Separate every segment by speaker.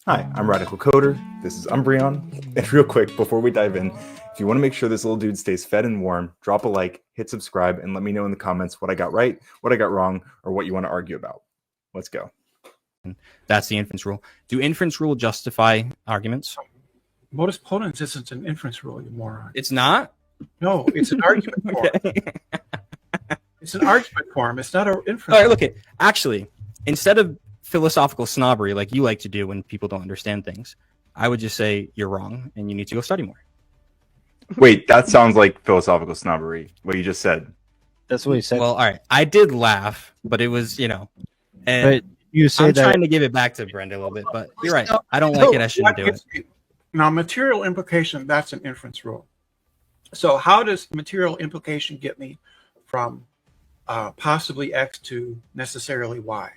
Speaker 1: Hi, I'm Radical Coder. This is Umbreon. And real quick, before we dive in, if you want to make sure this little dude stays fed and warm, drop a like, hit subscribe, and let me know in the comments what I got right, what I got wrong, or what you want to argue about. Let's go.
Speaker 2: That's the inference rule. Do inference rule justify arguments?
Speaker 3: Modus ponens isn't an inference rule, you moron.
Speaker 2: It's not?
Speaker 3: No, it's an argument form. It's an argument form. It's not an inference.
Speaker 2: All right, look, actually, instead of philosophical snobbery like you like to do when people don't understand things, I would just say you're wrong and you need to go study more.
Speaker 1: Wait, that sounds like philosophical snobbery, what you just said.
Speaker 4: That's what he said.
Speaker 2: Well, all right. I did laugh, but it was, and
Speaker 4: but you say
Speaker 2: I'm
Speaker 4: that
Speaker 2: trying to give it back to Brenda a little bit, but you're right. I don't like it. I shouldn't do it.
Speaker 3: Now, material implication, that's an inference rule. So how does material implication get me from possibly X to necessarily Y?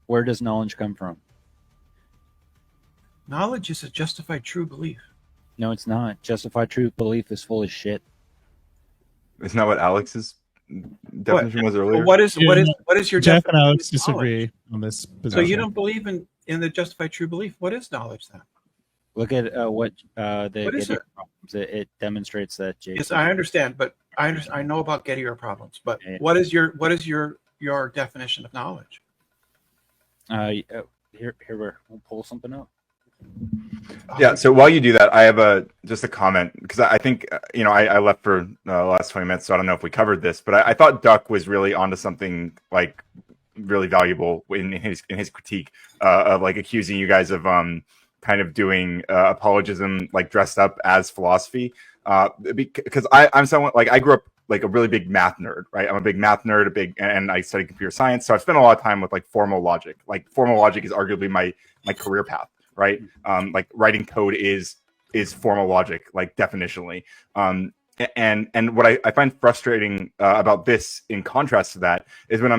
Speaker 4: where does knowledge come from?
Speaker 3: Knowledge is a justified true belief.
Speaker 4: No, it's not. Justified true belief is full of shit.
Speaker 1: Isn't that what Alex's definition was earlier?
Speaker 3: What is your
Speaker 5: Jeff
Speaker 3: definition?
Speaker 5: and Alex
Speaker 3: of
Speaker 5: disagree
Speaker 3: knowledge?
Speaker 5: on this
Speaker 3: So
Speaker 5: position.
Speaker 3: you don't believe in the justified true belief? What is knowledge then?
Speaker 4: Look at what
Speaker 3: What is
Speaker 4: Gettier
Speaker 3: it?
Speaker 4: problems. It demonstrates that. Jason.
Speaker 3: Yes, I understand, but I know about Gettier problems. But
Speaker 4: Yeah.
Speaker 3: what is your definition of knowledge?
Speaker 4: Here we'll pull something up.
Speaker 1: Yeah, so while you do that, I have just a comment, because I think, I left for the last 20 minutes, so I don't know if we covered this, but I thought Duck was really onto something like really valuable in his critique of like accusing you guys of kind of doing apologism like dressed up as philosophy, because I'm someone like I grew up like a really big math nerd, right? I'm a big math nerd, and I studied computer science, so I've spent a lot of time with like formal logic. Like formal logic is arguably my career path. Right, like writing code is formal logic, like definitionally. And what I find frustrating about this, in contrast to that, is when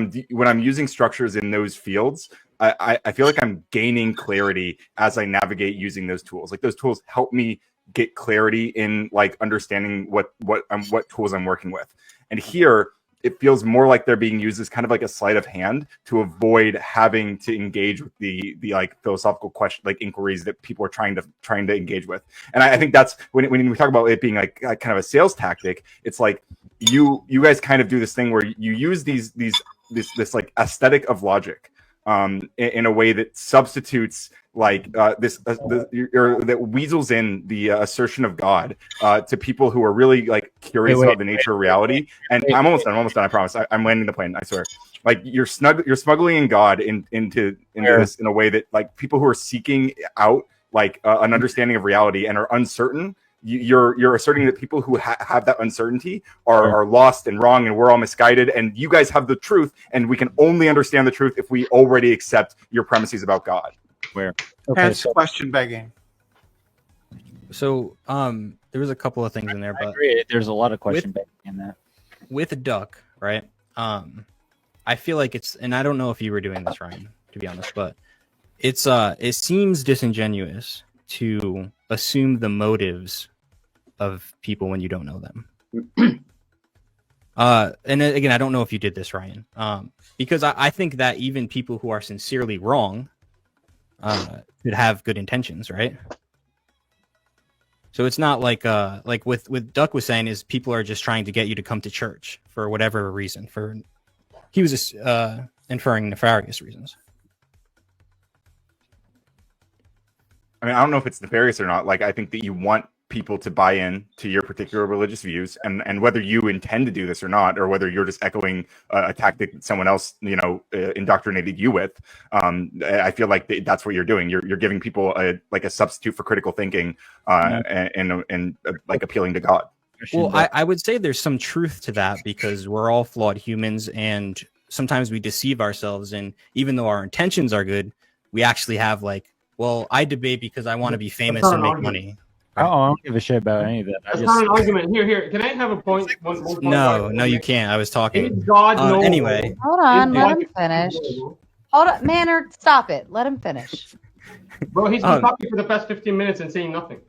Speaker 1: I'm using structures in those fields, I feel like I'm gaining clarity as I navigate using those tools. Like those tools help me get clarity in like understanding what tools I'm working with. And here, it feels more like they're being used as kind of like a sleight of hand to avoid having to engage with the like philosophical question, like inquiries that people are trying to engage with. And I think that's when we talk about it being like kind of a sales tactic. It's like you guys kind of do this thing where you use this like aesthetic of logic in a way that substitutes like that weasels in the assertion of God to people who are really like curious about the nature of reality. And I'm almost done. I promise. I'm landing the plane. I swear. Like you're smuggling in God into this in a way that like people who are seeking out like an understanding of reality and are uncertain. You're asserting that people who have that uncertainty are lost and wrong, and we're all misguided, and you guys have the truth, and we can only understand the truth if we already accept your premises about God.
Speaker 4: Where?
Speaker 3: Hence question begging.
Speaker 2: So there was a couple of things in there,
Speaker 4: I
Speaker 2: but
Speaker 4: agree. There's a lot of question begging in that.
Speaker 2: with a duck, right? I feel like it's, and I don't know if you were doing this, Ryan, to be honest, but it seems disingenuous to assume the motives of people when you don't know them. And again, I don't know if you did this, Ryan, because I think that even people who are sincerely wrong could have good intentions, right? So it's not like with Duck was saying is people are just trying to get you to come to church for whatever reason. He was just inferring nefarious reasons.
Speaker 1: I mean, I don't know if it's nefarious or not. Like, I think that you want people to buy in to your particular religious views, and whether you intend to do this or not, or whether you're just echoing a tactic that someone else, indoctrinated you with, I feel like that's what you're doing. You're giving people a substitute for critical thinking, and like appealing to God.
Speaker 2: Well, I would say there's some truth to that, because we're all flawed humans, and sometimes we deceive ourselves. And even though our intentions are good, we actually have I debate because I want to be famous and make money.
Speaker 4: Oh, I don't give a shit about any of that.
Speaker 6: That's not an argument. Here. Can I have a point? One point
Speaker 2: No, you can't. I was talking.
Speaker 6: Is God knowable?
Speaker 2: Anyway.
Speaker 7: Hold on, let him finish. Hold on, Manor, stop it. Let him finish.
Speaker 6: Bro, he's been talking for the past 15 minutes and saying nothing.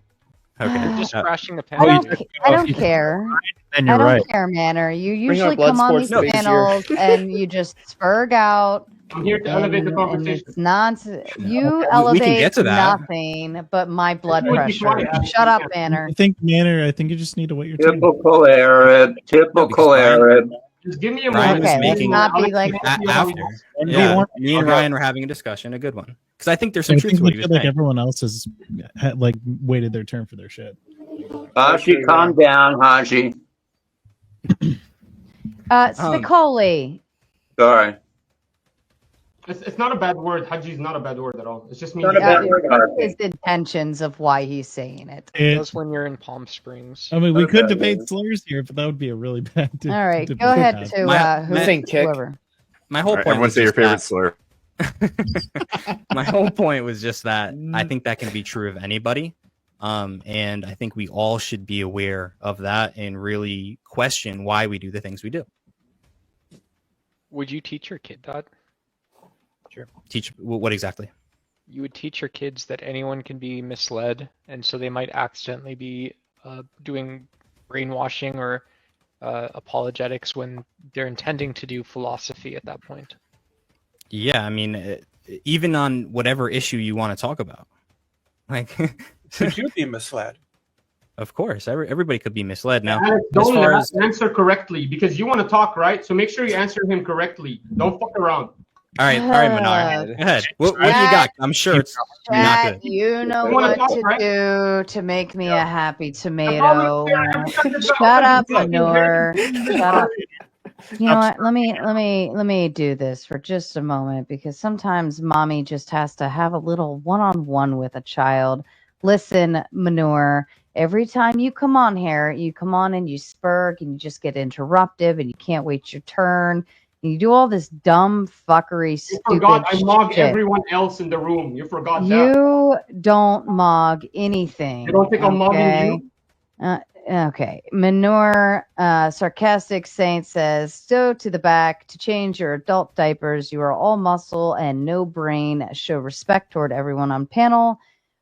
Speaker 2: Okay.
Speaker 8: Just crashing the
Speaker 7: I
Speaker 8: panel.
Speaker 7: don't care.
Speaker 4: And you're
Speaker 7: I don't
Speaker 4: right.
Speaker 7: care, Manor. You
Speaker 8: Bring
Speaker 7: usually
Speaker 8: our blood
Speaker 7: come on these
Speaker 8: sports leagues
Speaker 7: panels and you just spurg out
Speaker 6: I'm here to elevate the
Speaker 7: And
Speaker 6: conversation.
Speaker 7: it's not you
Speaker 2: we can
Speaker 7: elevate
Speaker 2: get to that.
Speaker 7: nothing but my blood
Speaker 6: You would be
Speaker 7: pressure.
Speaker 6: quiet.
Speaker 7: Shut up, Banner.
Speaker 5: I think you just need to wait your turn.
Speaker 8: Typical Arab. Typical
Speaker 2: Ryan-
Speaker 8: Arab.
Speaker 6: Just give me a
Speaker 2: Ryan
Speaker 6: moment.
Speaker 2: was
Speaker 7: Okay, let's
Speaker 2: making-
Speaker 7: not be like
Speaker 2: After.
Speaker 4: And
Speaker 2: Yeah,
Speaker 4: we weren't-
Speaker 2: me and
Speaker 8: Okay.
Speaker 2: Ryan were having a discussion, a good one. Because I think there's
Speaker 5: I
Speaker 2: some truth
Speaker 5: think
Speaker 2: to
Speaker 5: we
Speaker 2: what he was
Speaker 5: feel like
Speaker 2: saying.
Speaker 5: everyone else has like waited their turn for their shit.
Speaker 8: Haji, calm down, Haji.
Speaker 7: Spicoli.
Speaker 8: Sorry.
Speaker 6: It's not a bad word. Haji is not a bad word at all. It's just me.
Speaker 8: Not a bad word,
Speaker 7: His intentions of why he's saying it.
Speaker 9: That's when you're in Palm Springs.
Speaker 5: I mean, we could
Speaker 8: Okay.
Speaker 5: debate slurs here, but that would be a really bad.
Speaker 7: All right,
Speaker 5: debate
Speaker 7: go ahead
Speaker 5: have.
Speaker 7: to whoever.
Speaker 2: My whole
Speaker 1: All right,
Speaker 2: point
Speaker 1: everyone
Speaker 2: was
Speaker 1: say your
Speaker 2: just
Speaker 1: favorite
Speaker 2: that-
Speaker 1: slur.
Speaker 2: my whole point was just that I think that can be true of anybody. And I think we all should be aware of that and really question why we do the things we do.
Speaker 9: Would you teach your kid that?
Speaker 2: Teach what exactly?
Speaker 9: You would teach your kids that anyone can be misled, and so they might accidentally be doing brainwashing or apologetics when they're intending to do philosophy at that point.
Speaker 2: Yeah, I mean, even on whatever issue you want to talk about. Like,
Speaker 3: Could you be misled?
Speaker 2: of course, everybody could be misled. Now,
Speaker 6: Alex,
Speaker 2: as
Speaker 6: don't
Speaker 2: far as
Speaker 6: answer correctly because you want to talk, right? So make sure you answer him correctly. Don't fuck around.
Speaker 2: all right, Manar, go ahead. What do you got? I'm sure it's not
Speaker 7: Chat,
Speaker 2: good.
Speaker 7: you know
Speaker 6: You wanna
Speaker 7: what
Speaker 6: talk,
Speaker 7: to
Speaker 6: right?
Speaker 7: do to make me a happy
Speaker 6: The
Speaker 7: tomato.
Speaker 6: problem is there, every time there's
Speaker 7: Shut
Speaker 6: a-
Speaker 7: up,
Speaker 6: fucking
Speaker 7: Manure.
Speaker 6: very-
Speaker 7: Shut up. You know what? Let me do this for just a moment because sometimes mommy just has to have a little one-on-one with a child. Listen, Manure, every time you come on here, you come on and you spurg and you just get interruptive and you can't wait your turn. And you do all this dumb fuckery,
Speaker 6: You
Speaker 7: stupid
Speaker 6: forgot I mog
Speaker 7: shit.
Speaker 6: everyone else in the room. You forgot that.
Speaker 7: You don't mog anything.
Speaker 6: You don't think I'm mogging you?
Speaker 7: Okay. Manure, sarcastic saint says, so to the back to change your adult diapers. You are all muscle and no brain. Show respect toward everyone on panel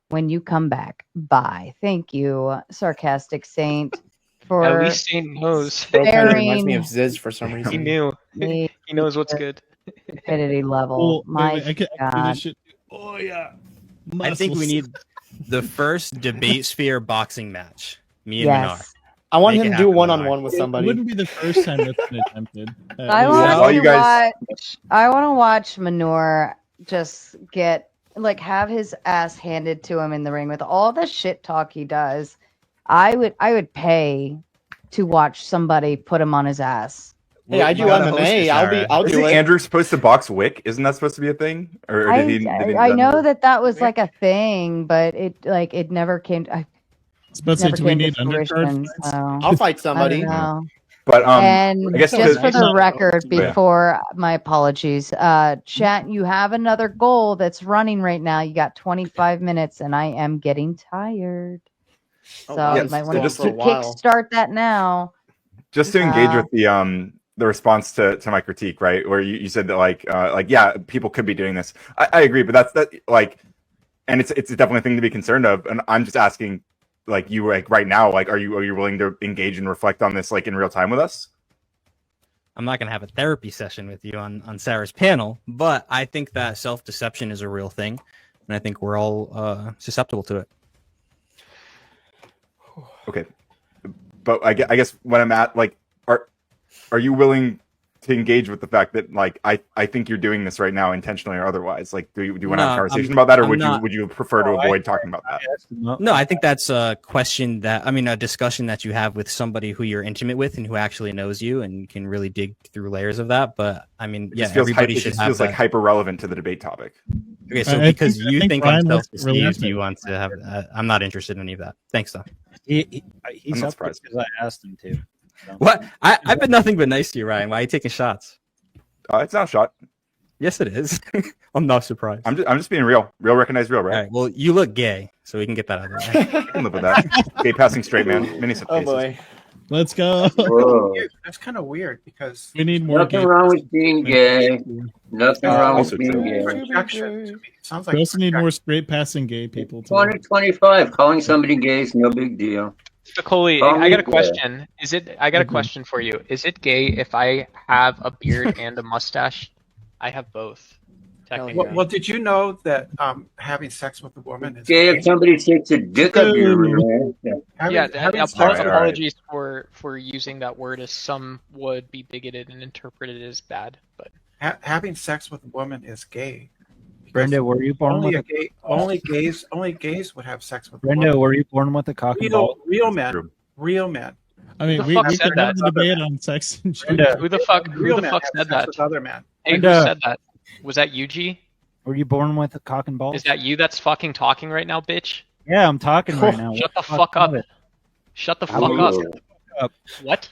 Speaker 7: when you come back. Bye. Thank you, sarcastic saint, for
Speaker 9: At least Saint knows.
Speaker 10: Bro kind of
Speaker 7: Sparing
Speaker 10: reminds me of Ziz for some
Speaker 9: He
Speaker 10: reason.
Speaker 9: knew.
Speaker 7: the
Speaker 9: He knows what's good.
Speaker 7: stupidity level. My
Speaker 5: I can do
Speaker 7: God.
Speaker 5: this shit. Oh yeah.
Speaker 2: I think we
Speaker 5: Muscles.
Speaker 2: need the first debate sphere boxing match. Me and Manar.
Speaker 7: Yes.
Speaker 10: I want
Speaker 2: Make
Speaker 10: him
Speaker 2: it
Speaker 10: to do
Speaker 2: happen,
Speaker 10: one-on-one with
Speaker 5: It
Speaker 10: somebody.
Speaker 5: wouldn't be the first time that's been attempted.
Speaker 7: I
Speaker 5: least.
Speaker 7: want
Speaker 1: While
Speaker 7: to
Speaker 1: you guys-
Speaker 7: watch. I want to watch Manure just get have his ass handed to him in the ring with all the shit talk he does. I would pay to watch somebody put him on his ass.
Speaker 10: Hey, I do
Speaker 2: We gotta host
Speaker 10: MMA.
Speaker 2: this,
Speaker 10: I'll
Speaker 1: Isn't
Speaker 10: do it.
Speaker 1: Andrew supposed to box Wick? Isn't that supposed to be a thing? Or
Speaker 7: I,
Speaker 1: did he?
Speaker 7: I know that was like a thing, but it never came. I
Speaker 5: But
Speaker 7: never
Speaker 5: do we
Speaker 7: came
Speaker 5: need
Speaker 7: to
Speaker 5: undercard
Speaker 7: fruition.
Speaker 5: fights?
Speaker 7: So,
Speaker 10: I'll fight
Speaker 7: I
Speaker 10: somebody.
Speaker 7: don't know.
Speaker 1: But
Speaker 7: And
Speaker 1: I guess
Speaker 7: just for
Speaker 1: to-
Speaker 7: the record,
Speaker 5: Yeah.
Speaker 7: before my apologies, chat, you have another goal that's running right now. You got 25 minutes, and I am getting tired. So
Speaker 10: wow,
Speaker 7: you
Speaker 1: this
Speaker 7: might
Speaker 1: is
Speaker 7: want
Speaker 1: going
Speaker 7: to
Speaker 1: for a
Speaker 10: while.
Speaker 7: kickstart that now.
Speaker 1: just to engage
Speaker 7: Uh,
Speaker 1: with the response to my critique, right? Where you said that yeah, people could be doing this. I agree, but that's and it's definitely a thing to be concerned of. And I'm just asking, you right now, are you willing to engage and reflect on this in real time with us?
Speaker 2: I'm not going to have a therapy session with you on Sarah's panel, but I think that self-deception is a real thing, and I think we're all susceptible to it.
Speaker 1: Okay, but I guess when I'm at are you willing to engage with the fact that I think you're doing this right now intentionally or otherwise? Do you want to have a conversation about that, or would you prefer to avoid talking about that?
Speaker 2: No, I think that's a question a discussion that you have with somebody who you're intimate with and who actually knows you and can really dig through layers of that. But
Speaker 1: It
Speaker 2: yeah,
Speaker 1: just feels
Speaker 2: everybody
Speaker 1: it
Speaker 2: should
Speaker 1: just
Speaker 2: have
Speaker 1: feels
Speaker 2: that.
Speaker 1: hyper relevant to the debate topic.
Speaker 2: Okay, so
Speaker 5: I
Speaker 2: because
Speaker 5: think- I
Speaker 2: you
Speaker 5: think
Speaker 2: think
Speaker 5: Ryan
Speaker 2: I'm
Speaker 5: wants to
Speaker 2: self-deceived,
Speaker 5: relent
Speaker 2: you
Speaker 5: it.
Speaker 2: want to have. I'm not interested in any of that. Thanks, though.
Speaker 4: He's
Speaker 1: I'm not
Speaker 4: up
Speaker 1: surprised.
Speaker 4: because I asked him to.
Speaker 2: What? I've been nothing but nice to you, Ryan. Why are you taking shots?
Speaker 1: It's not a shot.
Speaker 2: Yes, it is. I'm not surprised.
Speaker 1: I'm just being real. Real recognize real,
Speaker 2: All
Speaker 1: right?
Speaker 2: right. Well, you look gay, so we can get that out of the way.
Speaker 1: I can live with that. Gay passing straight man. Many
Speaker 10: Oh
Speaker 1: cases.
Speaker 10: boy.
Speaker 5: Let's go.
Speaker 8: Whoa.
Speaker 3: That's kind of weird because
Speaker 5: We need more.
Speaker 8: Nothing
Speaker 5: gay-
Speaker 8: wrong with being gay. Nothing wrong with
Speaker 1: also
Speaker 8: being
Speaker 1: true.
Speaker 8: gay.
Speaker 3: projection to me. It sounds like
Speaker 5: We also need more
Speaker 3: projection.
Speaker 5: straight passing gay people. too.
Speaker 8: 2025, calling somebody gay is no big deal.
Speaker 9: Spicoli,
Speaker 8: Call
Speaker 9: I
Speaker 8: me
Speaker 9: got a
Speaker 8: gay.
Speaker 9: question. I got a question for you. Is it gay if I have a beard and a mustache? I have both.
Speaker 10: Hell
Speaker 9: Technically.
Speaker 10: yeah.
Speaker 3: Well, did you know that having sex with a woman is
Speaker 8: Gay if somebody takes a dick up your rear.
Speaker 3: having sex with-
Speaker 9: Apologies for using that word, as some would be bigoted and interpret it as bad. But
Speaker 3: having sex with a woman is gay.
Speaker 4: Brenda, were you born
Speaker 3: Only
Speaker 4: with
Speaker 3: only gays would have sex with a
Speaker 4: Brenda,
Speaker 3: woman.
Speaker 4: were you born with a cock and ball?
Speaker 3: Real men. Real men.
Speaker 5: I mean,
Speaker 9: Who the
Speaker 5: we
Speaker 9: fuck
Speaker 5: can
Speaker 9: said
Speaker 5: have
Speaker 9: that?
Speaker 5: the debate on sex and shit.
Speaker 4: Brenda,
Speaker 9: who the fuck
Speaker 3: Real men have
Speaker 9: said
Speaker 3: sex
Speaker 9: that?
Speaker 3: with other men.
Speaker 9: Hey, who
Speaker 4: Brenda.
Speaker 9: said that? Was that you, G?
Speaker 4: were you born with a cock and balls?
Speaker 9: Is that you that's fucking talking right now, bitch?
Speaker 4: Yeah, I'm talking right now.
Speaker 9: Shut the
Speaker 4: What
Speaker 9: fuck up.
Speaker 4: of it?
Speaker 9: Shut the fuck
Speaker 8: Absolutely.
Speaker 9: up. What?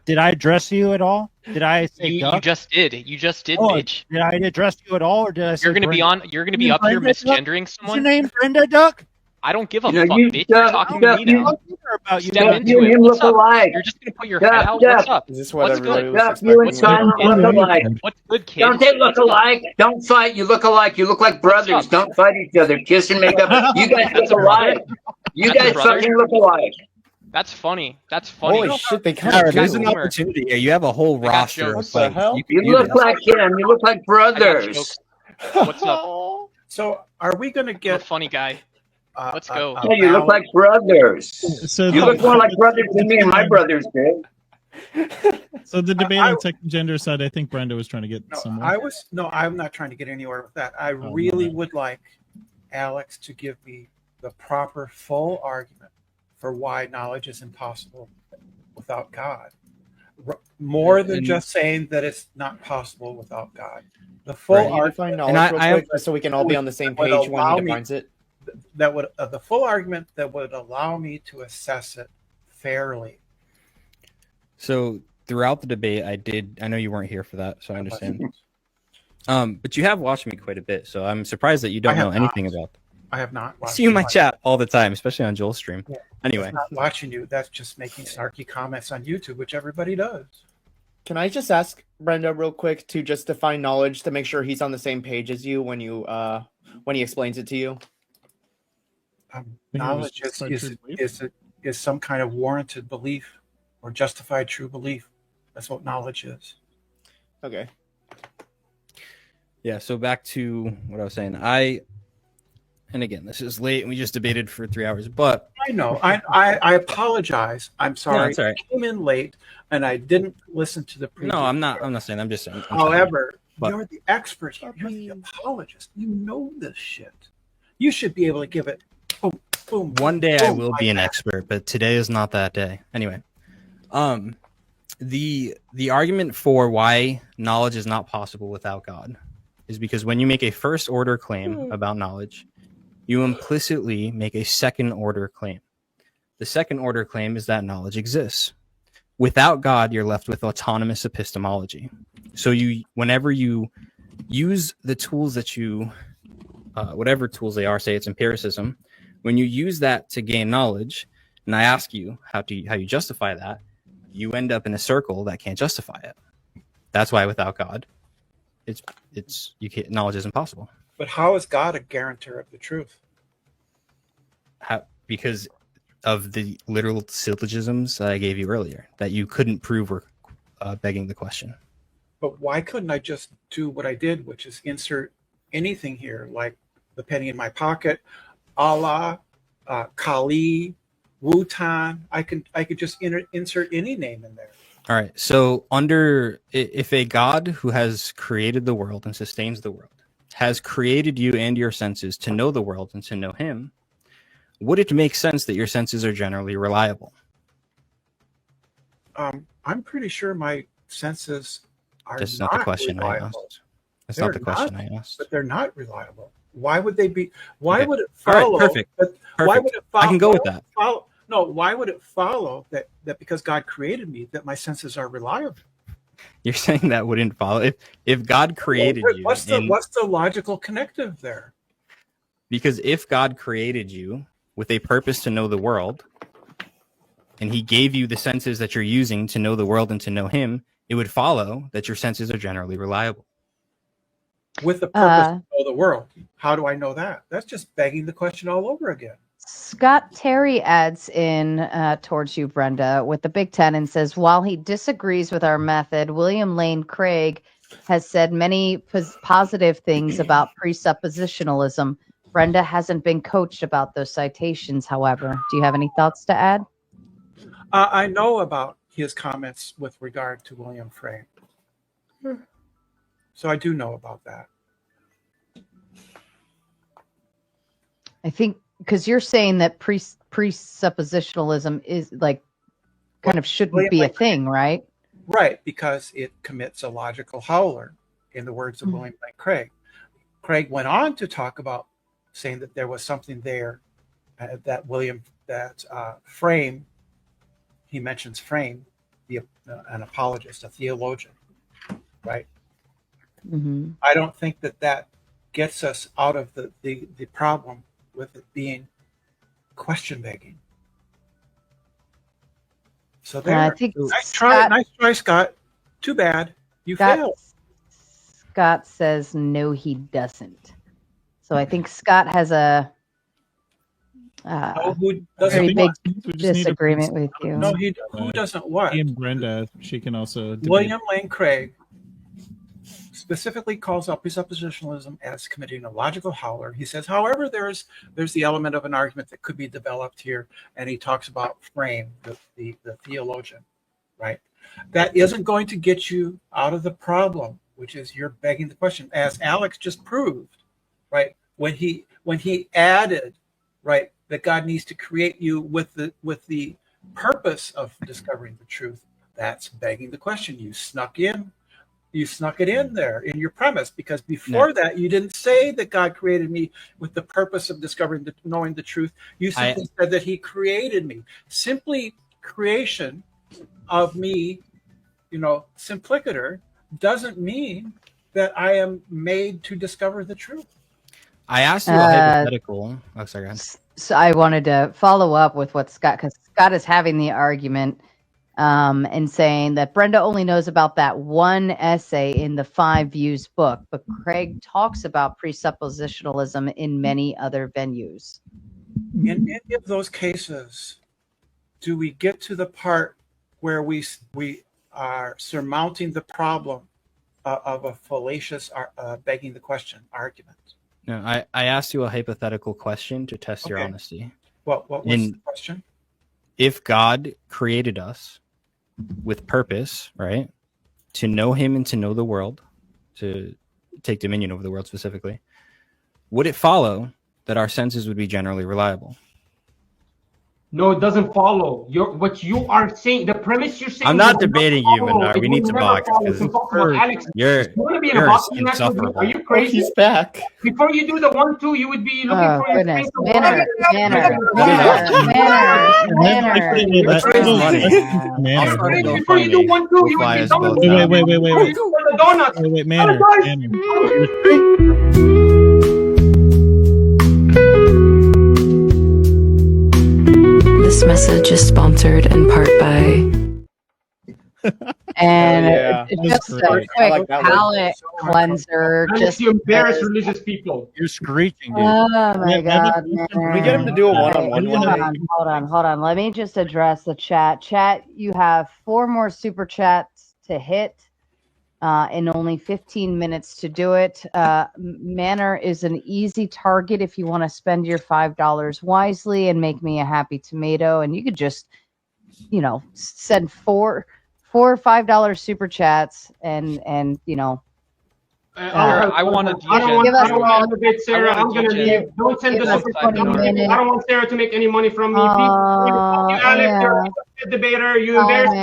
Speaker 4: Did I address you at all? Did I say
Speaker 9: You
Speaker 4: duck?
Speaker 9: just did. You just did,
Speaker 4: Oh,
Speaker 9: bitch.
Speaker 4: Did I address you at all, or did I say
Speaker 9: You're gonna be
Speaker 4: Brenda?
Speaker 9: on. You're gonna be up here
Speaker 4: Brenda Duck?
Speaker 9: misgendering
Speaker 4: What's your
Speaker 9: someone.
Speaker 4: name, Brenda Duck?
Speaker 9: I don't give a
Speaker 8: You know,
Speaker 9: fuck,
Speaker 8: you-
Speaker 9: bitch. You're
Speaker 8: Duck,
Speaker 9: talking
Speaker 8: Duck,
Speaker 9: to me
Speaker 8: you-
Speaker 9: now.
Speaker 4: About you.
Speaker 9: Step
Speaker 8: Duck,
Speaker 9: into
Speaker 8: you and
Speaker 9: it.
Speaker 8: him
Speaker 9: What's
Speaker 8: look
Speaker 9: up?
Speaker 8: alike.
Speaker 9: You're just gonna put your
Speaker 8: Duck,
Speaker 9: head out.
Speaker 8: Duck.
Speaker 9: What's up?
Speaker 10: Is this what
Speaker 9: What's
Speaker 10: everybody
Speaker 9: good?
Speaker 10: was
Speaker 8: Duck, you and
Speaker 10: expecting?
Speaker 8: Son look alike.
Speaker 9: What's good, kid?
Speaker 8: Don't they look
Speaker 9: What's up?
Speaker 8: alike? Don't fight. You look alike. You look like brothers.
Speaker 9: up?
Speaker 8: Don't fight each other. Kiss and make up. You guys look alike. You
Speaker 9: That's a
Speaker 8: guys
Speaker 9: brother?
Speaker 8: fucking look alike.
Speaker 9: That's funny. That's funny.
Speaker 10: Holy shit, they kind
Speaker 2: Jared,
Speaker 10: of
Speaker 2: there's
Speaker 10: do.
Speaker 2: an opportunity here. You have a whole
Speaker 9: I got
Speaker 2: roster
Speaker 9: jokes.
Speaker 2: of
Speaker 10: What the
Speaker 2: fights.
Speaker 10: hell?
Speaker 2: You can
Speaker 8: You
Speaker 2: do
Speaker 8: look
Speaker 2: this.
Speaker 8: like him. You look like
Speaker 9: I got
Speaker 8: brothers.
Speaker 9: jokes. What's up?
Speaker 3: So are we going to
Speaker 9: I'm a
Speaker 3: get?
Speaker 9: funny guy. Let's go.
Speaker 8: Hey, you look like brothers.
Speaker 5: So
Speaker 8: You look more like brothers than me and my brothers did.
Speaker 5: So the debate
Speaker 3: I-
Speaker 5: on second gender side, I think Brenda was trying to get somewhere.
Speaker 3: I'm not trying to get anywhere with that. I
Speaker 5: Oh,
Speaker 3: really
Speaker 5: no.
Speaker 3: would like Alex to give me the proper full argument for why knowledge is impossible without God. More than
Speaker 2: And-
Speaker 3: just saying that it's not possible without God. The full
Speaker 2: Right.
Speaker 10: Can you
Speaker 3: argument
Speaker 10: define
Speaker 2: And
Speaker 10: knowledge
Speaker 2: I-
Speaker 10: real
Speaker 2: I have-
Speaker 10: quick, so we can all be on the same
Speaker 3: would
Speaker 10: page when
Speaker 3: allow
Speaker 10: he
Speaker 3: me-
Speaker 10: defines it?
Speaker 3: that would the full argument that would allow me to assess it fairly.
Speaker 2: So throughout the debate, I know you weren't here for that, so I understand. But you have watched me quite a bit, so I'm surprised that you don't
Speaker 3: I have
Speaker 2: know anything
Speaker 3: not.
Speaker 2: about them.
Speaker 3: I have not
Speaker 2: I
Speaker 3: watched
Speaker 2: see you in my
Speaker 3: much.
Speaker 2: chat all the time, especially on Joel's stream.
Speaker 3: Yeah.
Speaker 2: Anyway,
Speaker 3: That's not watching you. That's just making snarky comments on YouTube, which everybody does.
Speaker 10: Can I just ask Brenda real quick to just define knowledge to make sure he's on the same page as you when he explains it to you?
Speaker 5: think it was
Speaker 3: Knowledge
Speaker 5: justified true belief.
Speaker 3: is some kind of warranted belief or justified true belief. That's what knowledge is.
Speaker 10: Okay.
Speaker 2: yeah. So back to what I was saying. And again, this is late, and we just debated for 3 hours. But
Speaker 3: I know. I apologize. I'm sorry.
Speaker 2: it's all right.
Speaker 3: I came in late and I didn't listen to the previous.
Speaker 2: no, I'm not saying. I'm just saying. I'm
Speaker 3: However,
Speaker 2: But-
Speaker 3: you're the expert here. You're the apologist. You know this shit. You should be able to give it boom, boom.
Speaker 2: one day I
Speaker 3: boom,
Speaker 2: will
Speaker 3: like
Speaker 2: be an
Speaker 3: that.
Speaker 2: expert, but today is not that day. Anyway, the argument for why knowledge is not possible without God is because when you make a first order claim about knowledge, you implicitly make a second order claim. The second order claim is that knowledge exists. Without God, you're left with autonomous epistemology. So whenever you use the tools that you, whatever tools they are, say it's empiricism, when you use that to gain knowledge, and I ask you how you justify that, you end up in a circle that can't justify it. That's why without God, knowledge is impossible.
Speaker 3: But how is God a guarantor of the truth?
Speaker 2: Because of the literal syllogisms that I gave you earlier that you couldn't prove were begging the question.
Speaker 3: But why couldn't I just do what I did, which is insert anything here, like the penny in my pocket, Allah, Kali, Wutan? I could just insert any name in there.
Speaker 2: All right. So if a God who has created the world and sustains the world has created you and your senses to know the world and to know him, would it make sense that your senses are generally reliable?
Speaker 3: I'm pretty sure my senses are
Speaker 2: That's not the question
Speaker 3: reliable.
Speaker 2: I asked. That's
Speaker 3: They're
Speaker 2: not the question
Speaker 3: not,
Speaker 2: I asked.
Speaker 3: But they're not reliable. Why would they be? Why
Speaker 2: Okay.
Speaker 3: would it
Speaker 2: All right,
Speaker 3: follow?
Speaker 2: perfect.
Speaker 3: Why
Speaker 2: Perfect.
Speaker 3: would it follow?
Speaker 2: I can go with
Speaker 3: why would
Speaker 2: that.
Speaker 3: it follow- no, why would it follow that because God created me that my senses are reliable?
Speaker 2: You're saying that wouldn't follow if God created you.
Speaker 3: What's the logical connective there?
Speaker 2: Because if God created you with a purpose to know the world, and he gave you the senses that you're using to know the world and to know him, it would follow that your senses are generally reliable.
Speaker 3: With the purpose to know the world. How do I know that? That's just begging the question all over again.
Speaker 7: Scott Terry adds in towards you, Brenda, with the Big Ten and says, while he disagrees with our method, William Lane Craig has said many positive things about presuppositionalism. Brenda hasn't been coached about those citations, however. Do you have any thoughts to add?
Speaker 3: I know about his comments with regard to William Frame. So I do know about that.
Speaker 7: I think because you're saying that presuppositionalism is like kind of shouldn't be a thing, right?
Speaker 3: Right, because it commits a logical howler, in the words of William Lane Craig. Craig went on to talk about saying that there was something there that Frame, he mentions Frame, an apologist, a theologian, right?
Speaker 7: Mm-hmm.
Speaker 3: I don't think that gets us out of the problem with it being question begging. So there.
Speaker 7: I think
Speaker 3: nice try, Scott. Too bad you failed.
Speaker 7: Scott says no, he doesn't. So I think Scott has a very big disagreement with you.
Speaker 3: No, who doesn't what?
Speaker 5: He and Brenda, she can also debate.
Speaker 3: William Lane Craig specifically calls out presuppositionalism as committing a logical howler. He says, however, there's the element of an argument that could be developed here, and he talks about Frame, the theologian, right? That isn't going to get you out of the problem, which is you're begging the question, as Alex just proved, right? When he added, right, that God needs to create you with the purpose of discovering the truth, that's begging the question. You snuck it in there in your premise, because before that you didn't say that God created me with the purpose of discovering knowing the truth. You simply said that he created me. Simply creation of me, simplicator, doesn't mean that I am made to discover the truth.
Speaker 2: I asked you a hypothetical. Oh, sorry, go ahead.
Speaker 7: So I wanted to follow up with what Scott, because Scott is having the argument and saying that Brenda only knows about that one essay in the 5 Views book, but Craig talks about presuppositionalism in many other venues.
Speaker 3: In any of those cases, do we get to the part where we are surmounting the problem of a fallacious begging the question argument?
Speaker 2: No, I asked you a hypothetical question to test your honesty.
Speaker 3: What was the question?
Speaker 2: If God created us with purpose, right, to know him and to know the world, to take dominion over the world specifically, would it follow that our senses would be generally reliable?
Speaker 6: No, it doesn't follow. What you are saying, the premise you're saying.
Speaker 2: I'm not debating you, Manar. We need to box.
Speaker 6: Alex,
Speaker 2: You're insufferable.
Speaker 6: Are you crazy?
Speaker 10: He's back.
Speaker 6: Before you do the 1-2, you would be looking for
Speaker 7: goodness.
Speaker 6: Manner. Before you do 1-2, you would be done.
Speaker 5: Wait, Manner.
Speaker 11: This message is sponsored in part by
Speaker 7: and just a quick
Speaker 10: like
Speaker 7: palate cleanser.
Speaker 6: Just you embarrass religious people.
Speaker 4: You're screeching, dude.
Speaker 7: Oh my God!
Speaker 10: Can we get him to do a one-on-one one day?
Speaker 7: Hold on. Let me just address the chat. Chat, you have 4 more super chats to hit in only 15 minutes to do it. Manor is an easy target if you want to spend your $5 wisely and make me a happy tomato. And you could just, send 4 or $5 super chats and
Speaker 9: I want to.
Speaker 6: I don't want to debate Sarah. I'm going to leave. Don't send the super chat. I don't want Sarah to make any money from me. Alex, you're a shit debater. You embarrass me.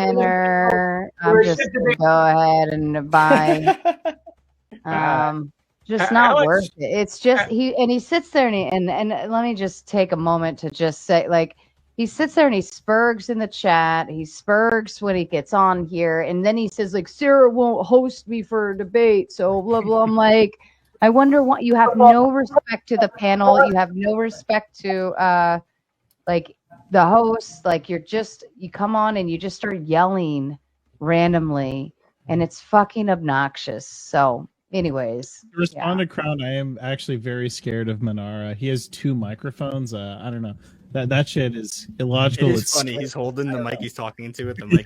Speaker 7: I'm just going to go ahead and buy. Just not
Speaker 3: Alex,
Speaker 7: worth it. It's just he sits there and let me just take a moment to just say, like, he sits there and he spurgs in the chat. He spurgs when he gets on here. And then he says, like, Sarah won't host me for a debate. So blah, blah. I'm like, I wonder what you have no respect to the panel. You have no respect to, like, the host. Like, you come on and you just start yelling randomly. And it's fucking obnoxious. So, anyways.
Speaker 5: To respond to Crown, I am actually very scared of Manara. He has 2 microphones. I don't know. That shit is illogical.
Speaker 2: It's funny. He's holding the mic he's talking to with the mic.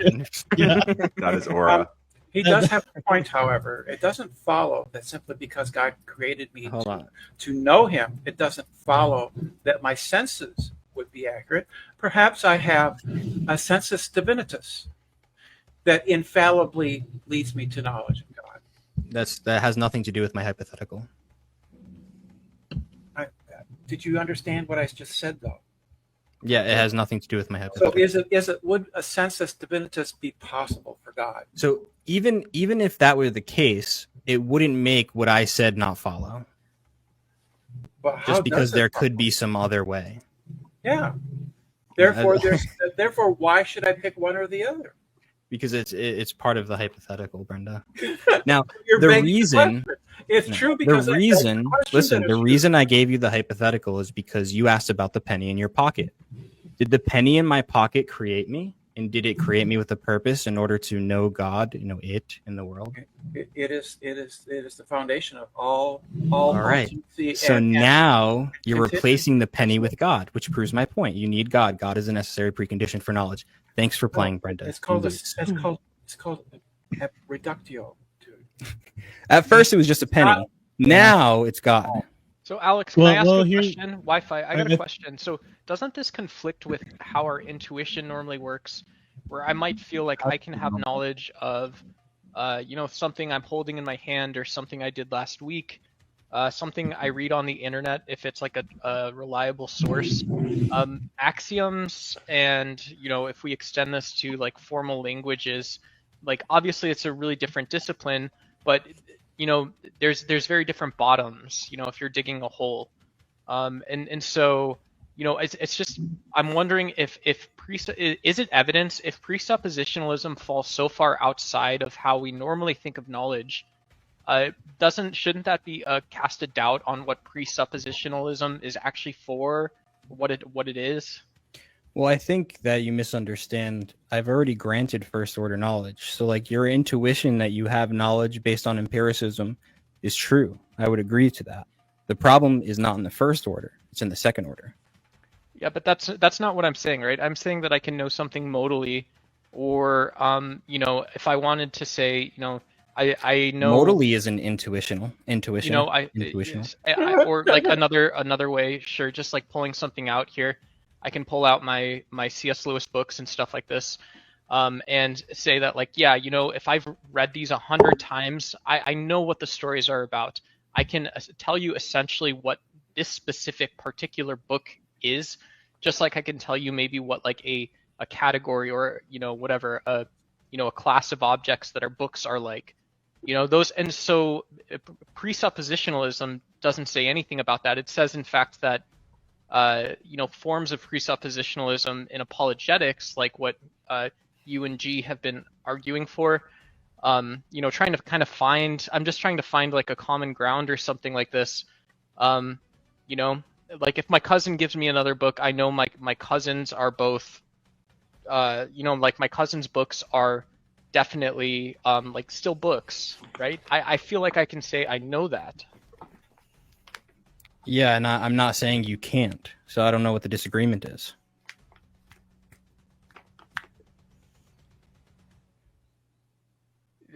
Speaker 5: Yeah.
Speaker 1: That is aura.
Speaker 3: He does have a point, however. It doesn't follow that simply because God created me to know him, it doesn't follow that my senses would be accurate. Perhaps I have a sensus divinitus that infallibly leads me to knowledge of God.
Speaker 2: That has nothing to do with my hypothetical.
Speaker 3: Did you understand what I just said, though?
Speaker 2: Yeah, it has nothing to do with my hypothetical.
Speaker 3: So would a sensus divinitus be possible for God?
Speaker 2: So even if that were the case, it wouldn't make what I said not follow.
Speaker 3: But how
Speaker 2: just because there
Speaker 3: follow?
Speaker 2: could be some other way.
Speaker 3: Yeah. Therefore, why should I pick one or the other?
Speaker 2: Because it's part of the hypothetical, Brenda. Now,
Speaker 3: the reason it's true because
Speaker 2: the reason I gave you the hypothetical is because you asked about the penny in your pocket. Did the penny in my pocket create me? And did it create me with a purpose in order to know God, it in the world?
Speaker 3: It is the foundation of all
Speaker 2: right. So now you're replacing the penny with God, which proves my point. You need God. God is a necessary precondition for knowledge. Thanks for playing, Brenda.
Speaker 3: It's called reductio.
Speaker 2: At first, it was just a penny. Now it's God.
Speaker 9: So, Alex, can I ask a question? Wi-Fi, I got a question. So, doesn't this conflict with how our intuition normally works, where I might feel like I can have knowledge of, something I'm holding in my hand or something I did last week, something I read on the internet, if it's like a reliable source, axioms, and, if we extend this to like formal languages, like obviously it's a really different discipline, but there's very different bottoms, if you're digging a hole. And so, it's just, I'm wondering is it evidence if presuppositionalism falls so far outside of how we normally think of knowledge, shouldn't that be cast a doubt on what presuppositionalism is actually for, what it is?
Speaker 2: Well, I think that you misunderstand. I've already granted first order knowledge. So like your intuition that you have knowledge based on empiricism is true. I would agree to that. The problem is not in the first order. It's in the second order.
Speaker 9: Yeah, but that's not what I'm saying, right? I'm saying that I can know something modally, or if I wanted to say, I know
Speaker 2: modally is an intuitional.
Speaker 9: Or like another way, sure, just like pulling something out here. I can pull out my C.S. Lewis books and stuff like this, and say that like, yeah, if I've read these 100 times, I know what the stories are about. I can tell you essentially what this specific particular book is, just like I can tell you maybe what like a category or whatever a class of objects that are books are like. Those, and so presuppositionalism doesn't say anything about that. It says in fact that forms of presuppositionalism in apologetics, like what you and G have been arguing for, trying to kind of find, I'm just trying to find like a common ground or something like this. Like if my cousin gives me another book, I know my cousins are both, like my cousin's books are definitely like still books, right? I feel like I can say I know that.
Speaker 2: Yeah, and I'm not saying you can't. So I don't know what the disagreement is.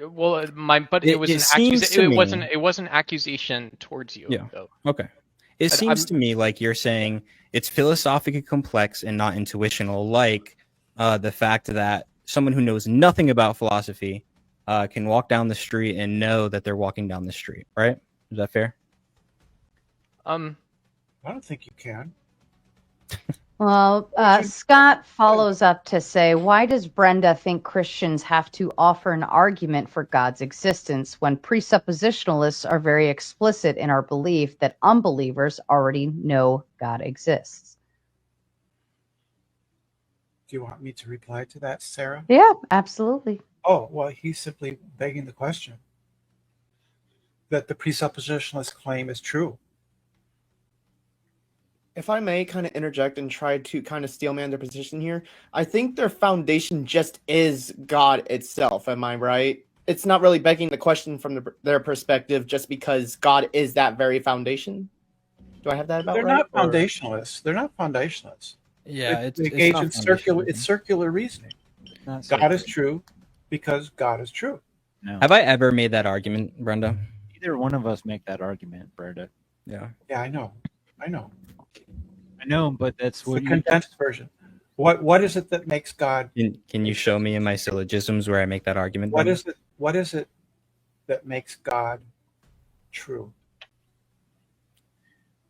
Speaker 9: Well, it was an accusation towards you.
Speaker 2: Yeah.
Speaker 9: Though.
Speaker 2: Okay. It seems to me like you're saying it's philosophically complex and not intuitional, like the fact that someone who knows nothing about philosophy can walk down the street and know that they're walking down the street, right? Is that fair?
Speaker 3: I don't think you can.
Speaker 7: Well, Scott follows up to say, why does Brenda think Christians have to offer an argument for God's existence when presuppositionalists are very explicit in our belief that unbelievers already know God exists?
Speaker 3: Do you want me to reply to that, Sarah?
Speaker 7: Yeah, absolutely.
Speaker 3: Oh, well, he's simply begging the question that the presuppositionalist claim is true.
Speaker 10: If I may kind of interject and try to kind of steelman their position here, I think their foundation just is God itself. Am I right? It's not really begging the question from their perspective just because God is that very foundation. Do I have that about
Speaker 3: They're
Speaker 10: right?
Speaker 3: Not foundationalists. They're not foundationalists.
Speaker 2: Yeah,
Speaker 3: it's circular reasoning. God is true because God is true.
Speaker 4: No.
Speaker 2: Have I ever made that argument, Brenda?
Speaker 4: Either one of us make that argument, Brenda.
Speaker 2: Yeah.
Speaker 3: Yeah, I know. I know.
Speaker 4: I know, but that's
Speaker 3: It's
Speaker 4: what
Speaker 3: the
Speaker 4: you
Speaker 3: condensed version. What is it that makes God?
Speaker 2: Can you show me in my syllogisms where I make that argument?
Speaker 3: What
Speaker 2: then?
Speaker 3: is it? What is it that makes God true?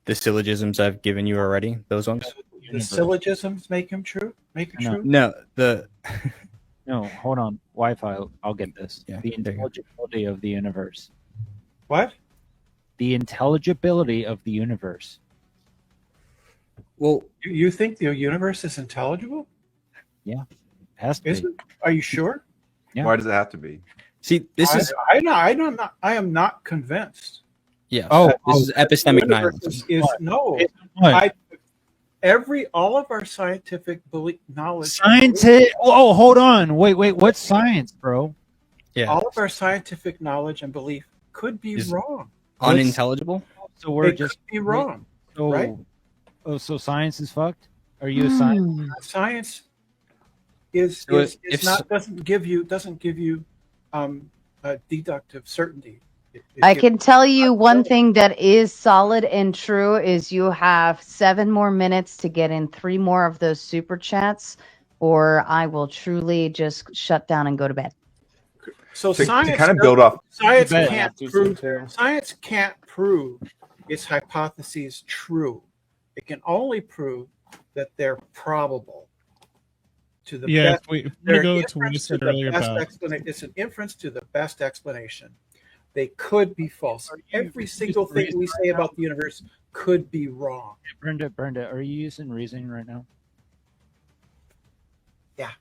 Speaker 2: The syllogisms I've given you already? Those ones?
Speaker 3: The syllogisms make him true. Make it
Speaker 4: No.
Speaker 3: true.
Speaker 2: No, the
Speaker 4: No, hold on. Wi-Fi. I'll get this.
Speaker 2: Yeah,
Speaker 4: The
Speaker 2: there you go.
Speaker 4: intelligibility of the universe.
Speaker 3: What?
Speaker 4: The intelligibility of the universe.
Speaker 2: well,
Speaker 3: You think the universe is intelligible?
Speaker 4: Yeah, has to
Speaker 3: Is
Speaker 4: be.
Speaker 3: it? Are you sure?
Speaker 4: Yeah.
Speaker 1: Why does it have to be?
Speaker 2: see, this is
Speaker 3: I am not convinced.
Speaker 2: yeah.
Speaker 4: Oh,
Speaker 2: this is epistemic
Speaker 3: The universe
Speaker 2: nihilism.
Speaker 3: is no.
Speaker 4: What?
Speaker 3: All of our scientific knowledge.
Speaker 4: Scientific. Oh, hold on. Wait. What's science, bro?
Speaker 2: Yeah,
Speaker 3: All of our scientific knowledge and belief could be
Speaker 2: Is-
Speaker 3: wrong.
Speaker 2: unintelligible.
Speaker 4: So we're
Speaker 3: It
Speaker 4: just
Speaker 3: could be wrong.
Speaker 4: so,
Speaker 3: right?
Speaker 4: Oh, so science is fucked? Are you a science?
Speaker 3: Science is
Speaker 2: So
Speaker 3: is not doesn't give you a deductive certainty. It
Speaker 7: I
Speaker 3: gives-
Speaker 7: can tell you one thing that is solid and true is you have 7 more minutes to get in 3 more of those super chats, or I will truly just shut down and go to bed.
Speaker 3: So
Speaker 1: To
Speaker 3: science
Speaker 1: kind of build off.
Speaker 3: Science
Speaker 10: Bet.
Speaker 3: can't
Speaker 10: Have to
Speaker 3: prove
Speaker 10: too.
Speaker 3: science can't prove its hypotheses true. It can only prove that they're probable. To the
Speaker 5: Yeah,
Speaker 3: best,
Speaker 5: if we
Speaker 3: they're
Speaker 5: go to
Speaker 3: inference
Speaker 5: what you said
Speaker 3: the
Speaker 5: earlier
Speaker 3: best
Speaker 5: about
Speaker 3: it's an inference to the best explanation. They could be false. Every single thing we say about the universe could be wrong.
Speaker 4: Brenda, are you using reasoning right now?
Speaker 3: Yeah.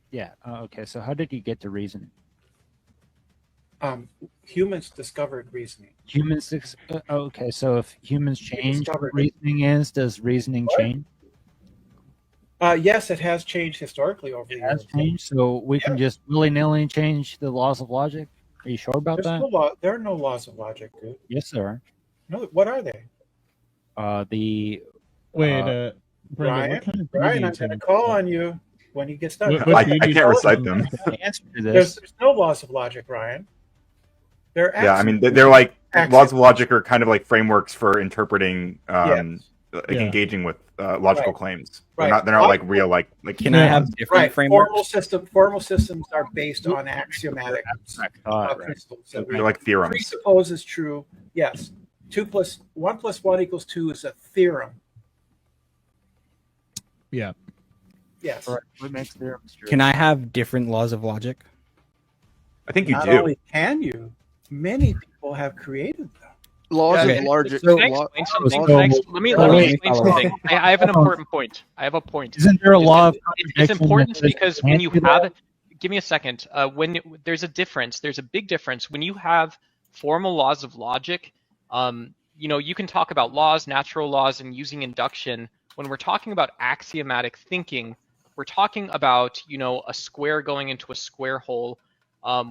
Speaker 4: Yeah. Okay. So how did you get to reasoning?
Speaker 3: Humans discovered reasoning.
Speaker 4: Humans. Okay. So if humans change,
Speaker 3: discovered
Speaker 4: what reasoning is, does reasoning
Speaker 3: What?
Speaker 4: change?
Speaker 3: Yes, it has changed historically over the
Speaker 4: It has
Speaker 3: years.
Speaker 4: changed. So we can just willy-nilly change the laws of logic. Are you sure about that?
Speaker 3: There are no laws of logic, dude.
Speaker 4: Yes, there are.
Speaker 3: No, what are they?
Speaker 4: The
Speaker 5: wait,
Speaker 4: Uh,
Speaker 5: Brenda,
Speaker 3: Ryan,
Speaker 5: what kind of
Speaker 3: Ryan,
Speaker 5: reading
Speaker 3: I'm going to
Speaker 5: tip-
Speaker 3: call on you when he gets done.
Speaker 5: What
Speaker 1: I
Speaker 5: do you do
Speaker 1: can't recite them.
Speaker 4: the answer to
Speaker 3: There's
Speaker 4: this.
Speaker 3: no laws of logic, Ryan. They're
Speaker 1: Yeah, I mean,
Speaker 3: axioms.
Speaker 1: they're like
Speaker 3: Axioms.
Speaker 1: laws of logic are kind of like frameworks for interpreting,
Speaker 3: Yes.
Speaker 1: like
Speaker 5: Yeah.
Speaker 1: engaging with logical
Speaker 3: Right.
Speaker 1: claims.
Speaker 3: Right.
Speaker 1: They're not like real, like.
Speaker 2: Can I
Speaker 5: Yeah.
Speaker 2: have different
Speaker 3: Right.
Speaker 2: frameworks?
Speaker 3: Formal systems are based on axiomatic
Speaker 4: Right.
Speaker 3: principles. that we
Speaker 1: They're like theorems.
Speaker 3: presuppose is true. Yes. 1 + 1 = 2 is a theorem.
Speaker 5: Yeah.
Speaker 3: Yes.
Speaker 4: Right. What makes theorems true?
Speaker 2: Can I have different laws of logic?
Speaker 1: I think you
Speaker 3: Not
Speaker 1: do.
Speaker 3: only can you, many people have created them.
Speaker 12: Laws
Speaker 2: Okay.
Speaker 12: of logic.
Speaker 2: So-
Speaker 9: Can I
Speaker 12: law-
Speaker 9: explain something?
Speaker 4: so-
Speaker 9: Can I ex- let me
Speaker 4: wait,
Speaker 9: explain
Speaker 4: follow
Speaker 9: something. I have an important point. I have a point.
Speaker 4: Isn't there a law of
Speaker 9: It's
Speaker 4: contradiction
Speaker 9: important
Speaker 4: that says
Speaker 9: because
Speaker 4: you
Speaker 9: when
Speaker 4: can't
Speaker 9: you
Speaker 4: do that?
Speaker 9: have, give me a second. There's a difference. There's a big difference when you have formal laws of logic. You can talk about laws, natural laws, and using induction. When we're talking about axiomatic thinking, we're talking about a square going into a square hole.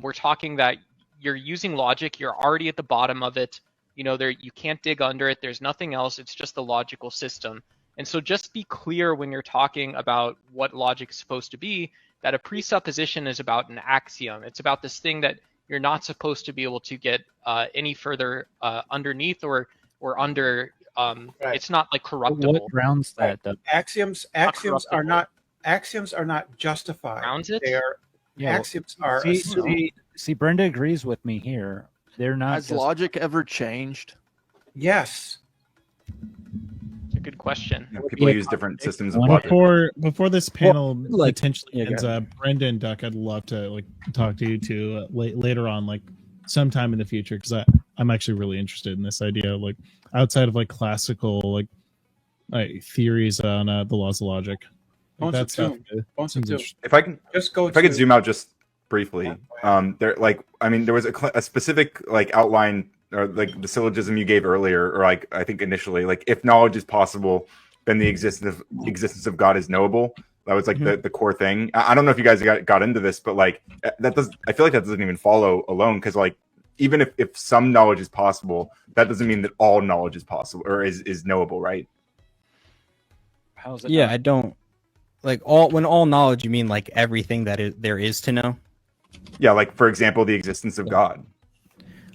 Speaker 9: We're talking that you're using logic. You're already at the bottom of it. You can't dig under it. There's nothing else. It's just the logical system. And so just be clear when you're talking about what logic is supposed to be, that a presupposition is about an axiom. It's about this thing that you're not supposed to be able to get any further underneath or under.
Speaker 3: Right.
Speaker 9: It's not like corruptible.
Speaker 4: What grounds that? though?
Speaker 3: Axioms are not justified.
Speaker 9: Grounds it?
Speaker 3: They are
Speaker 4: Yeah,
Speaker 3: axioms are
Speaker 4: see,
Speaker 3: assumed.
Speaker 4: see, Brenda agrees with me here. They're not.
Speaker 12: Has logic ever changed?
Speaker 3: Yes.
Speaker 9: It's a good question.
Speaker 1: Yeah, people
Speaker 4: Yeah.
Speaker 1: use different systems of
Speaker 4: One
Speaker 1: logic.
Speaker 5: Before this panel
Speaker 2: like-
Speaker 5: potentially
Speaker 2: yeah,
Speaker 5: ends, Brenda and Duck, I'd love to talk to you two later on, sometime in the future, because I'm actually really interested in this idea, outside of classical theories on the laws of logic.
Speaker 3: Bones
Speaker 5: That
Speaker 3: of
Speaker 5: stuff
Speaker 3: Doom. Bones of
Speaker 5: seems
Speaker 3: Doom.
Speaker 5: interesting.
Speaker 1: If I can
Speaker 3: Just
Speaker 1: zoom out just briefly, there was a specific outline or the syllogism you gave earlier, or I think initially, if knowledge is possible, then the existence of God is knowable. That was the core thing. I don't know if you guys got into this, but I feel like that doesn't even follow alone, because even if some knowledge is possible, that doesn't mean that all knowledge is possible or is knowable, right?
Speaker 4: How's it?
Speaker 2: Yeah, I don't when all knowledge you mean everything that there is to know.
Speaker 1: Yeah, like for example, the existence of God.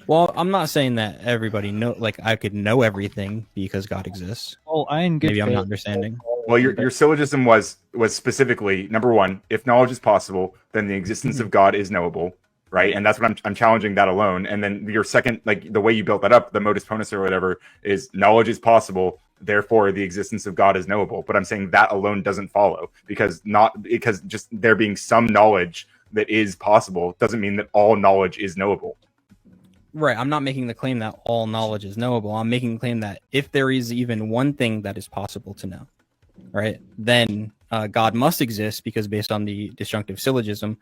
Speaker 2: Well, I'm not saying that everybody like I could know everything because God exists.
Speaker 4: Well, I in good
Speaker 2: Maybe I'm
Speaker 4: faith-
Speaker 2: not understanding.
Speaker 1: Well, your syllogism was specifically number one: if knowledge is possible, then the existence of God is knowable, right? And that's what I'm challenging that alone. And then your second, like the way you built that up, the modus ponens or whatever, is knowledge is possible, therefore the existence of God is knowable. But I'm saying that alone doesn't follow because just there being some knowledge that is possible doesn't mean that all knowledge is knowable.
Speaker 2: Right. I'm not making the claim that all knowledge is knowable. I'm making the claim that if there is even one thing that is possible to know, right, then God must exist because based on the disjunctive syllogism,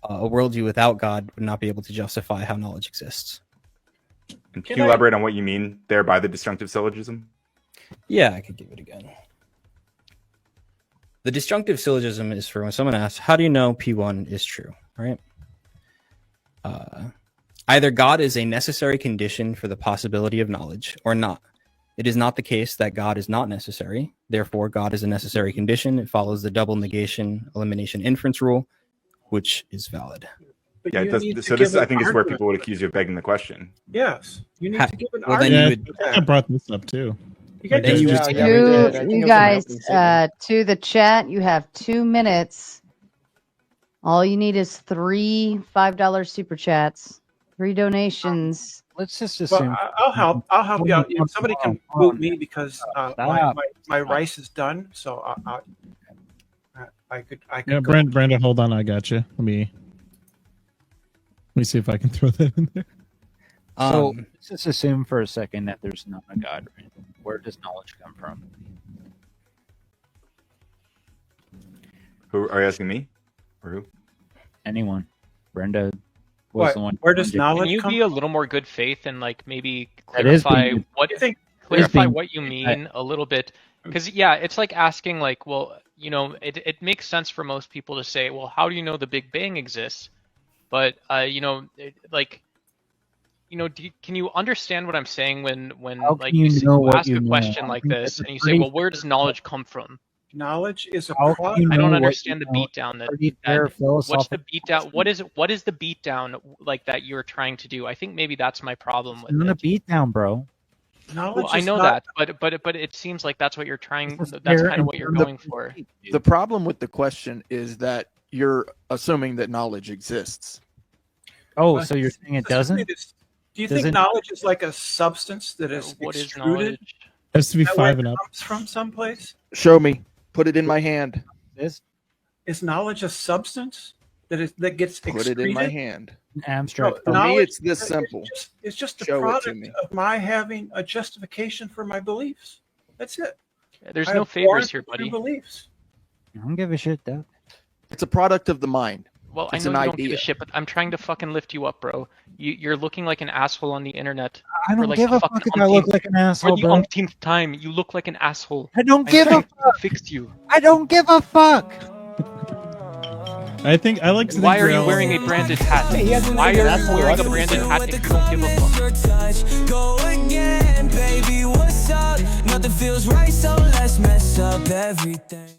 Speaker 2: a worldview without God would not be able to justify how knowledge exists.
Speaker 1: And can you elaborate on what you mean there by the disjunctive syllogism? Yeah,
Speaker 2: I could give it again. The disjunctive syllogism is for when someone asks, how do you know P1 is true, right? Either God is a necessary condition for the possibility of knowledge or not. It is not the case that God is not necessary. Therefore, God is a necessary condition. It follows the double negation elimination inference rule, which is valid.
Speaker 3: But
Speaker 1: Yeah,
Speaker 3: you
Speaker 1: it does,
Speaker 3: need
Speaker 1: so
Speaker 3: to
Speaker 1: this
Speaker 3: give
Speaker 1: I
Speaker 3: an
Speaker 1: think is where
Speaker 3: argument.
Speaker 1: people would accuse you of begging the question.
Speaker 3: Yes, you need to give an
Speaker 2: well, then
Speaker 3: argument.
Speaker 2: you
Speaker 3: for
Speaker 5: I
Speaker 3: that.
Speaker 5: brought this up too.
Speaker 3: You got
Speaker 2: then
Speaker 3: to
Speaker 2: you
Speaker 3: just-
Speaker 2: would-
Speaker 10: Yeah, we did. I think it
Speaker 7: You
Speaker 10: was an
Speaker 7: guys,
Speaker 10: opening statement.
Speaker 7: to the chat, you have 2 minutes. All you need is 3 $5 super chats, 3 donations.
Speaker 4: Let's just
Speaker 3: Well,
Speaker 4: assume.
Speaker 3: I'll help. I'll help you out. If somebody can
Speaker 4: Hold on.
Speaker 3: boot me because
Speaker 4: Stop.
Speaker 3: my rice is done, so I could.
Speaker 5: Yeah,
Speaker 3: go.
Speaker 5: Brenda, hold on, I got you. Let me see if I can throw that in there.
Speaker 4: So let's just assume for a second that there's not a God. Right? Where does knowledge come from?
Speaker 1: Who are you asking me? Or who?
Speaker 4: Anyone? Brenda was
Speaker 3: What?
Speaker 4: the one.
Speaker 3: Where does
Speaker 9: Can
Speaker 3: knowledge
Speaker 9: you
Speaker 3: come?
Speaker 9: be a little more good faith and like maybe
Speaker 4: That is
Speaker 9: clarify
Speaker 4: being-
Speaker 9: what
Speaker 3: You think?
Speaker 9: clarify
Speaker 4: being-
Speaker 9: what you mean a little bit? Because yeah, it's like asking like, well, you know, it makes sense for most people to say, well, how do you know the Big Bang exists? But you know, can you understand what I'm saying when
Speaker 4: How
Speaker 9: like
Speaker 4: can you know
Speaker 9: you
Speaker 4: what
Speaker 9: ask
Speaker 4: you
Speaker 9: a
Speaker 4: know?
Speaker 9: question
Speaker 4: I
Speaker 9: like
Speaker 4: think
Speaker 9: this
Speaker 4: that's a
Speaker 9: and you say,
Speaker 4: pretty
Speaker 9: well, where does knowledge come from?
Speaker 3: Knowledge is a
Speaker 4: How can
Speaker 3: product.
Speaker 4: you
Speaker 9: I
Speaker 4: know
Speaker 9: don't
Speaker 4: what
Speaker 9: understand
Speaker 4: you
Speaker 9: the
Speaker 4: know?
Speaker 9: beatdown
Speaker 4: Pretty fair
Speaker 9: what's the
Speaker 4: philosophical
Speaker 9: beatdown? What is the beatdown like that you're trying to do? I think maybe that's my problem with
Speaker 4: It's not a
Speaker 9: it.
Speaker 4: beat down, bro.
Speaker 3: Knowledge
Speaker 9: Well, I
Speaker 3: is
Speaker 9: know
Speaker 3: not-
Speaker 9: that, but it seems like that's what you're trying.
Speaker 4: It's a
Speaker 9: That's
Speaker 4: fair
Speaker 9: kind of what you're
Speaker 4: and
Speaker 9: going for.
Speaker 12: The problem with the question is that you're assuming that knowledge exists.
Speaker 4: Oh,
Speaker 3: Well,
Speaker 4: so you're saying it
Speaker 3: listen to me,
Speaker 4: doesn't?
Speaker 3: Do you
Speaker 4: Does
Speaker 3: think
Speaker 4: it-
Speaker 3: knowledge is like a substance that is
Speaker 9: What is
Speaker 3: extruded?
Speaker 9: knowledge?
Speaker 5: Has to be
Speaker 3: Is that where
Speaker 5: 5
Speaker 3: it
Speaker 5: and up.
Speaker 3: comes from someplace?
Speaker 12: Show me. Put it in my hand.
Speaker 4: This
Speaker 3: Is knowledge a substance that gets
Speaker 12: Put
Speaker 3: excreted?
Speaker 12: it in my hand.
Speaker 4: abstract.
Speaker 12: For me,
Speaker 3: knowledge
Speaker 12: it's this
Speaker 3: is
Speaker 12: simple.
Speaker 3: It's just a
Speaker 12: Show it to
Speaker 3: product
Speaker 12: me.
Speaker 3: of my having a justification for my beliefs. That's it.
Speaker 9: There's
Speaker 3: I
Speaker 9: no
Speaker 3: have
Speaker 9: favors
Speaker 3: warrants
Speaker 9: here,
Speaker 3: for
Speaker 9: buddy.
Speaker 3: Beliefs.
Speaker 4: I don't give a shit, though.
Speaker 12: It's a product of the mind.
Speaker 9: Well,
Speaker 12: It's
Speaker 9: I know
Speaker 12: an
Speaker 9: you don't give
Speaker 12: idea.
Speaker 9: a shit, but I'm trying to fucking lift you up, bro. You're looking like an asshole on the internet.
Speaker 4: I
Speaker 9: for
Speaker 4: don't
Speaker 9: like
Speaker 4: give
Speaker 9: the
Speaker 4: a fuck
Speaker 9: fucking
Speaker 4: if I look
Speaker 9: umpteenth-
Speaker 4: like an
Speaker 9: For
Speaker 4: asshole,
Speaker 9: the
Speaker 4: bro.
Speaker 9: umpteenth time, you look like an asshole.
Speaker 4: I don't
Speaker 9: I'm
Speaker 4: give a
Speaker 9: trying to
Speaker 4: fuck.
Speaker 9: fix you.
Speaker 4: I don't give a fuck.
Speaker 5: I think I like to
Speaker 9: Why
Speaker 5: think
Speaker 9: are
Speaker 5: we're
Speaker 9: you
Speaker 5: all-
Speaker 9: wearing a branded hat? Why are you wearing a branded hat if you don't give a fuck?
Speaker 13: Go again, baby, what's up? Nothing feels right, so let's mess up everything.